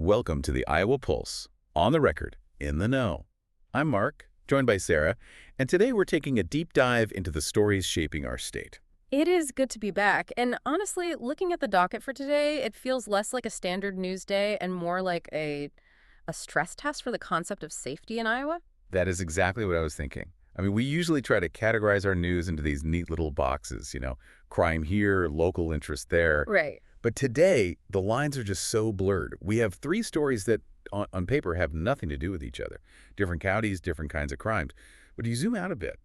Welcome to the Iowa Pulse, on the record, in the know. I'm Mark, joined by Sarah, and today we're taking a deep dive into the stories shaping our state. It is good to be back, and honestly, looking at the docket for today, it feels less like a standard news day and more like a stress test for the concept of safety in Iowa. That is exactly what I was thinking. I mean, we usually try to categorize our news into these neat little boxes, crime here, local interest there. Right. But today, the lines are just so blurred. We have three stories that, on paper, have nothing to do with each other. Different counties, different kinds of crimes. But you zoom out a bit,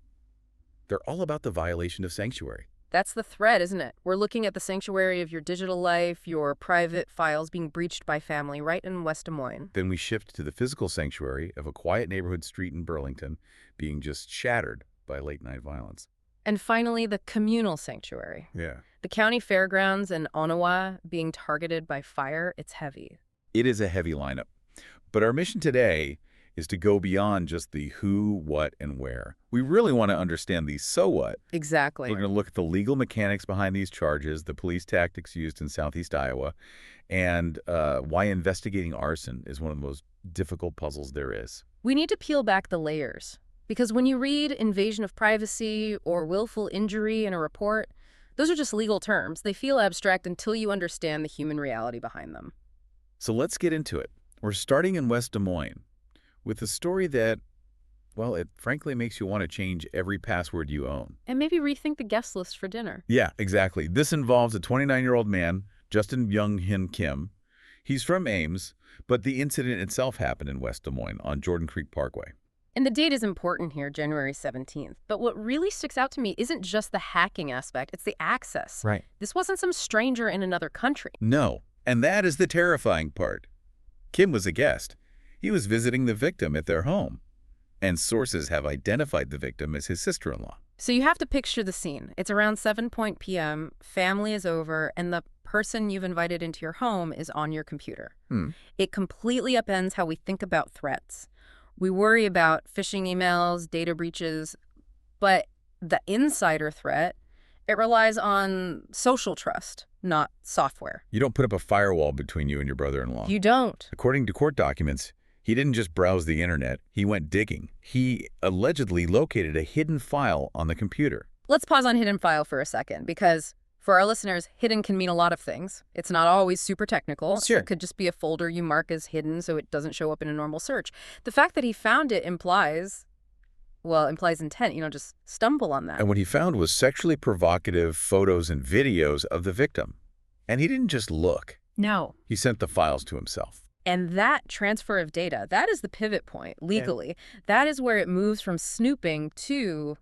they're all about the violation of sanctuary. That's the thread, isn't it? We're looking at the sanctuary of your digital life, your private files being breached by family right in West Des Moines. Then we shift to the physical sanctuary of a quiet neighborhood street in Burlington being just shattered by late-night violence. And finally, the communal sanctuary. Yeah. The county fairgrounds in Onawa being targeted by fire. It's heavy. It is a heavy lineup. But our mission today is to go beyond just the who, what, and where. We really want to understand the so what. Exactly. We're going to look at the legal mechanics behind these charges, the police tactics used in Southeast Iowa, and why investigating arson is one of the most difficult puzzles there is. We need to peel back the layers. Because when you read invasion of privacy or willful injury in a report, those are just legal terms. They feel abstract until you understand the human reality behind them. So let's get into it. We're starting in West Des Moines with a story that, well, it frankly makes you want to change every password you own. And maybe rethink the guest list for dinner. Yeah, exactly. This involves a 29-year-old man, Justin Young-Hin Kim. He's from Ames, but the incident itself happened in West Des Moines on Jordan Creek Parkway. And the date is important here, January 17th. But what really sticks out to me isn't just the hacking aspect, it's the access. Right. This wasn't some stranger in another country. No, and that is the terrifying part. Kim was a guest. He was visiting the victim at their home, and sources have identified the victim as his sister-in-law. So you have to picture the scene. It's around 7 p.m., family is over, and the person you've invited into your home is on your computer. It completely upends how we think about threats. We worry about phishing emails, data breaches, but the insider threat, it relies on social trust, not software. You don't put up a firewall between you and your brother-in-law. You don't. According to court documents, he didn't just browse the internet, he went digging. He allegedly located a hidden file on the computer. Let's pause on hidden file for a second, because for our listeners, hidden can mean a lot of things. It's not always super technical. Sure. It could just be a folder you mark as hidden so it doesn't show up in a normal search. The fact that he found it implies intent. Just stumble on that. And what he found was sexually provocative photos and videos of the victim. And he didn't just look. No. He sent the files to himself. And that transfer of data, that is the pivot point legally. That is where it moves from snooping to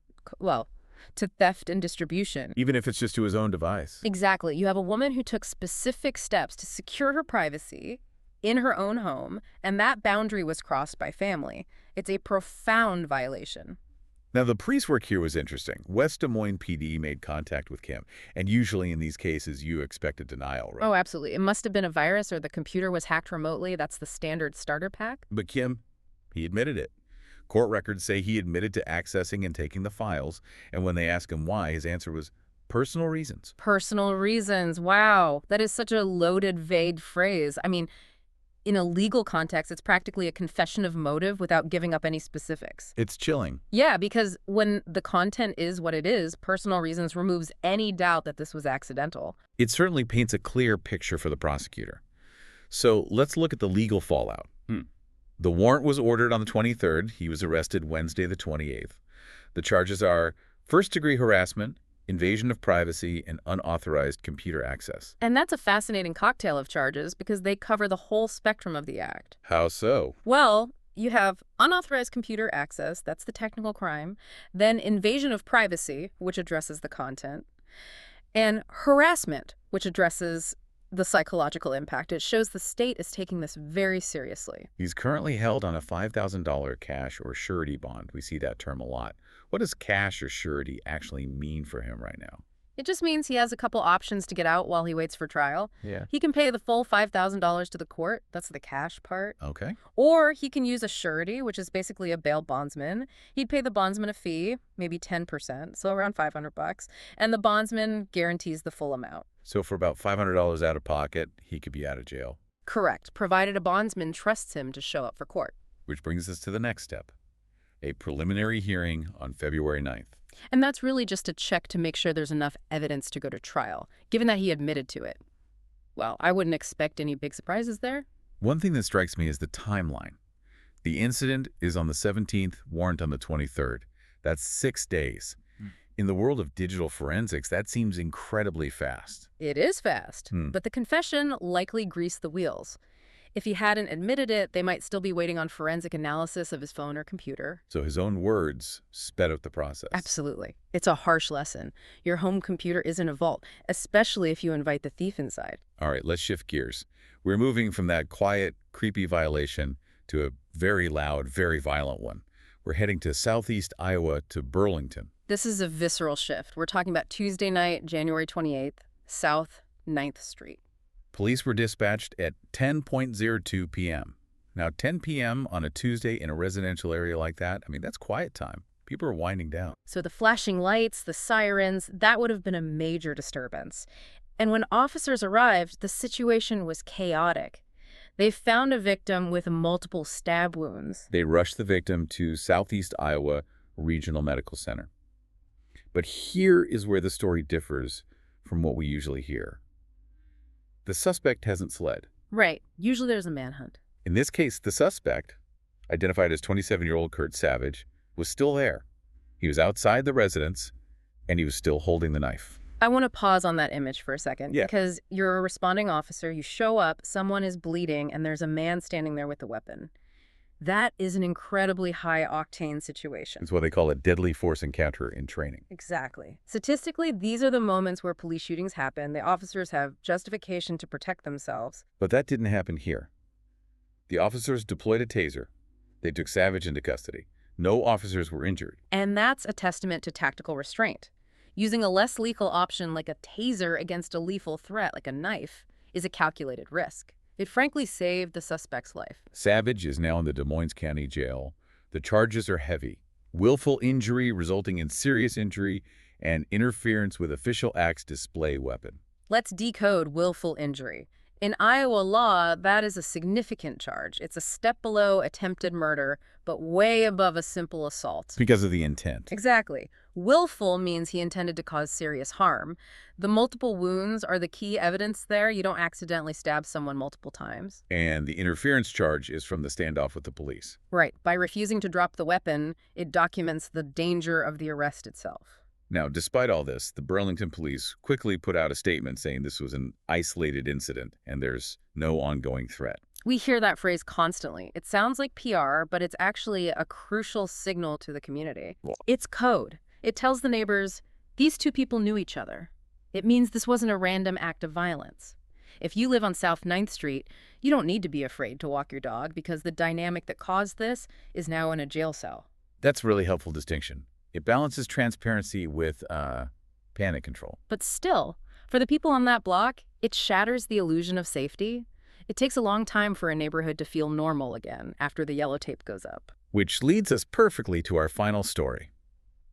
theft and distribution. Even if it's just to his own device. Exactly. You have a woman who took specific steps to secure her privacy in her own home, and that boundary was crossed by family. It's a profound violation. Now, the police work here was interesting. West Des Moines PD made contact with Kim, and usually in these cases, you expect a denial, right? Oh, absolutely. It must have been a virus or the computer was hacked remotely. That's the standard starter pack. But Kim, he admitted it. Court records say he admitted to accessing and taking the files, and when they asked him why, his answer was personal reasons. Personal reasons. Wow. That is such a loaded, vague phrase. I mean, in a legal context, it's practically a confession of motive without giving up any specifics. It's chilling. Yeah, because when the content is what it is, personal reasons removes any doubt that this was accidental. It certainly paints a clear picture for the prosecutor. So let's look at the legal fallout. The warrant was ordered on the 23rd. He was arrested Wednesday the 28th. The charges are first-degree harassment, invasion of privacy, and unauthorized computer access. And that's a fascinating cocktail of charges because they cover the whole spectrum of the act. How so? Well, you have unauthorized computer access, that's the technical crime, then invasion of privacy, which addresses the content, and harassment, which addresses the psychological impact. It shows the state is taking this very seriously. He's currently held on a $5,000 cash or surety bond. We see that term a lot. What does cash or surety actually mean for him right now? It just means he has a couple options to get out while he waits for trial. Yeah. He can pay the full $5,000 to the court. That's the cash part. Okay. Or he can use a surety, which is basically a bail bondsman. He'd pay the bondsman a fee, maybe 10%, so around $500, and the bondsman guarantees the full amount. So for about $500 out of pocket, he could be out of jail. Correct, provided a bondsman trusts him to show up for court. Which brings us to the next step, a preliminary hearing on February 9th. And that's really just a check to make sure there's enough evidence to go to trial, given that he admitted to it. Well, I wouldn't expect any big surprises there. One thing that strikes me is the timeline. The incident is on the 17th, warrant on the 23rd. That's 6 days. In the world of digital forensics, that seems incredibly fast. It is fast, but the confession likely greased the wheels. If he hadn't admitted it, they might still be waiting on forensic analysis of his phone or computer. So his own words sped up the process. Absolutely. It's a harsh lesson. Your home computer isn't a vault, especially if you invite the thief inside. All right, let's shift gears. We're moving from that quiet, creepy violation to a very loud, very violent one. We're heading to southeast Iowa to Burlington. This is a visceral shift. We're talking about Tuesday night, January 28th, South 9th Street. Police were dispatched at 10:02 p.m. Now, 10 p.m. on a Tuesday in a residential area like that, I mean, that's quiet time. People are winding down. So the flashing lights, the sirens, that would have been a major disturbance. And when officers arrived, the situation was chaotic. They found a victim with multiple stab wounds. They rushed the victim to Southeast Iowa Regional Medical Center. But here is where the story differs from what we usually hear. The suspect hasn't fled. Right. Usually there's a manhunt. In this case, the suspect, identified as 27-year-old Kurt Savage, was still there. He was outside the residence, and he was still holding the knife. I want to pause on that image for a second, Yeah. because you're a responding officer, you show up, someone is bleeding, and there's a man standing there with a weapon. That is an incredibly high-octane situation. It's what they call a deadly force encounter in training. Exactly. Statistically, these are the moments where police shootings happen. The officers have justification to protect themselves. But that didn't happen here. The officers deployed a taser. They took Savage into custody. No officers were injured. And that's a testament to tactical restraint. Using a less lethal option like a taser against a lethal threat like a knife is a calculated risk. It frankly saved the suspect's life. Savage is now in the Des Moines County Jail. The charges are heavy: willful injury resulting in serious injury and interference with official acts display weapon. Let's decode willful injury. In Iowa law, that is a significant charge. It's a step below attempted murder, but way above a simple assault. Because of the intent. Exactly. Willful means he intended to cause serious harm. The multiple wounds are the key evidence there. You don't accidentally stab someone multiple times. And the interference charge is from the standoff with the police. Right. By refusing to drop the weapon, it documents the danger of the arrest itself. Now, despite all this, the Burlington police quickly put out a statement saying this was an isolated incident and there's no ongoing threat. We hear that phrase constantly. It sounds like PR, but it's actually a crucial signal to the community. It's code. It tells the neighbors, these two people knew each other. It means this wasn't a random act of violence. If you live on South 9th Street, you don't need to be afraid to walk your dog because the dynamic that caused this is now in a jail cell. That's a really helpful distinction. It balances transparency with panic control. But still, for the people on that block, it shatters the illusion of safety. It takes a long time for a neighborhood to feel normal again after the yellow tape goes up. Which leads us perfectly to our final story.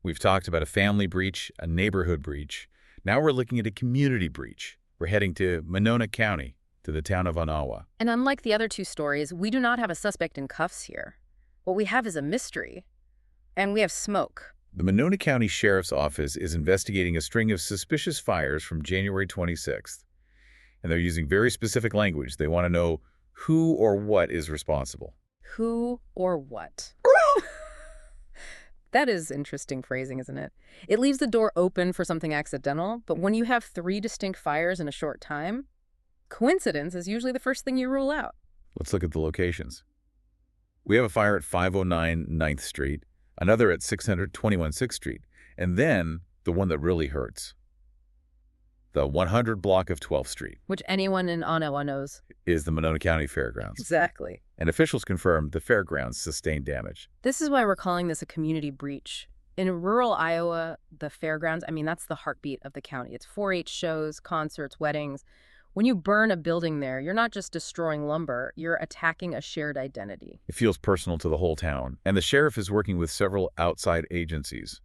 We've talked about a family breach, a neighborhood breach. Now we're looking at a community breach. We're heading to Monona County, to the town of Onawa. And unlike the other two stories, we do not have a suspect in cuffs here. What we have is a mystery. And we have smoke. The Monona County Sheriff's Office is investigating a string of suspicious fires from January 26th. And they're using very specific language. They want to know who or what is responsible. Who or what? That is interesting phrasing, isn't it? It leaves the door open for something accidental, but when you have 3 distinct fires in a short time, coincidence is usually the first thing you rule out. Let's look at the locations. We have a fire at 509 9th Street, another at 621 6th Street, and then the one that really hurts. The 100 block of 12th Street. Which anyone in Onawa knows. Is the Monona County Fairgrounds. Exactly. And officials confirmed the fairgrounds sustained damage. This is why we're calling this a community breach. In rural Iowa, the fairgrounds, that's the heartbeat of the county. It's 4-H shows, concerts, weddings. When you burn a building there, you're not just destroying lumber, you're attacking a shared identity. It feels personal to the whole town. And the sheriff is working with several outside agencies.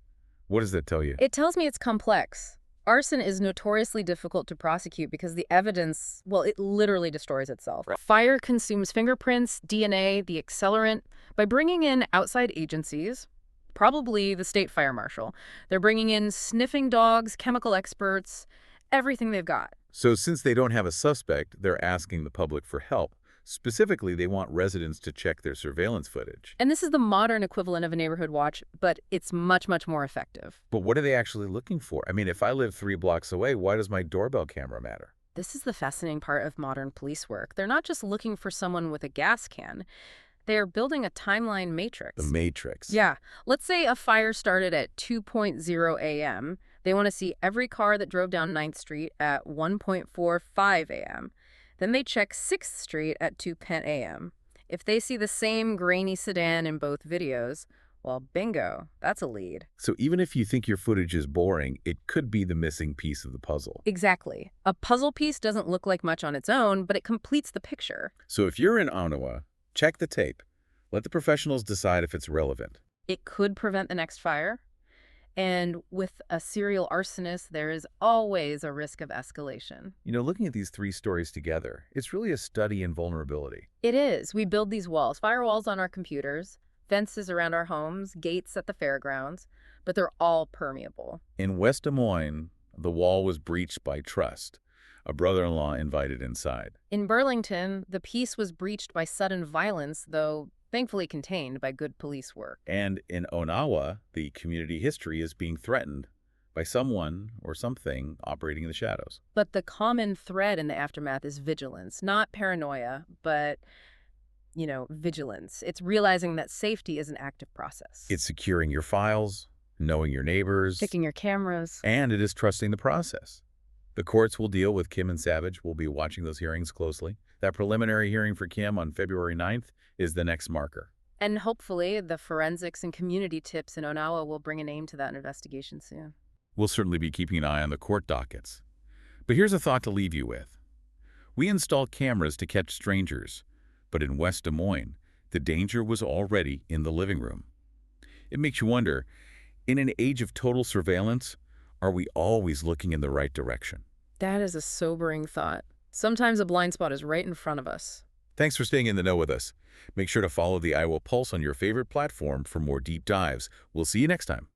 What does that tell you? It tells me it's complex. Arson is notoriously difficult to prosecute because the evidence, well, it literally destroys itself. Right. Fire consumes fingerprints, DNA, the accelerant. By bringing in outside agencies, probably the state fire marshal, they're bringing in sniffing dogs, chemical experts, everything they've got. So since they don't have a suspect, they're asking the public for help. Specifically, they want residents to check their surveillance footage. And this is the modern equivalent of a neighborhood watch, but it's much, much more effective. But what are they actually looking for? I mean, if I live 3 blocks away, why does my doorbell camera matter? This is the fascinating part of modern police work. They're not just looking for someone with a gas can. They're building a timeline matrix. The matrix. Yeah. Let's say a fire started at 2:00 a.m. They want to see every car that drove down 9th Street at 1:45 a.m. Then they check 6th Street at 2:10 a.m. If they see the same grainy sedan in both videos, well, bingo, that's a lead. So even if you think your footage is boring, it could be the missing piece of the puzzle. Exactly. A puzzle piece doesn't look like much on its own, but it completes the picture. So if you're in Onawa, check the tape. Let the professionals decide if it's relevant. It could prevent the next fire. And with a serial arsonist, there is always a risk of escalation. You know, looking at these 3 stories together, it's really a study in vulnerability. It is. We build these walls, firewalls on our computers, fences around our homes, gates at the fairgrounds, but they're all permeable. In West Des Moines, the wall was breached by trust. A brother-in-law invited inside. In Burlington, the peace was breached by sudden violence, though thankfully contained by good police work. And in Onawa, the community history is being threatened by someone or something operating in the shadows. But the common thread in the aftermath is vigilance, not paranoia, but, vigilance. It's realizing that safety is an active process. It's securing your files, knowing your neighbors, checking your cameras. and it is trusting the process. The courts will deal with Kim and Savage. We'll be watching those hearings closely. That preliminary hearing for Kim on February 9th is the next marker. And hopefully the forensics and community tips in Onawa will bring a name to that investigation soon. We'll certainly be keeping an eye on the court dockets. But here's a thought to leave you with. We install cameras to catch strangers, but in West Des Moines, the danger was already in the living room. It makes you wonder, in an age of total surveillance, are we always looking in the right direction? That is a sobering thought. Sometimes a blind spot is right in front of us. Thanks for staying in the know with us. Make sure to follow the Iowa Pulse on your favorite platform for more deep dives. We'll see you next time.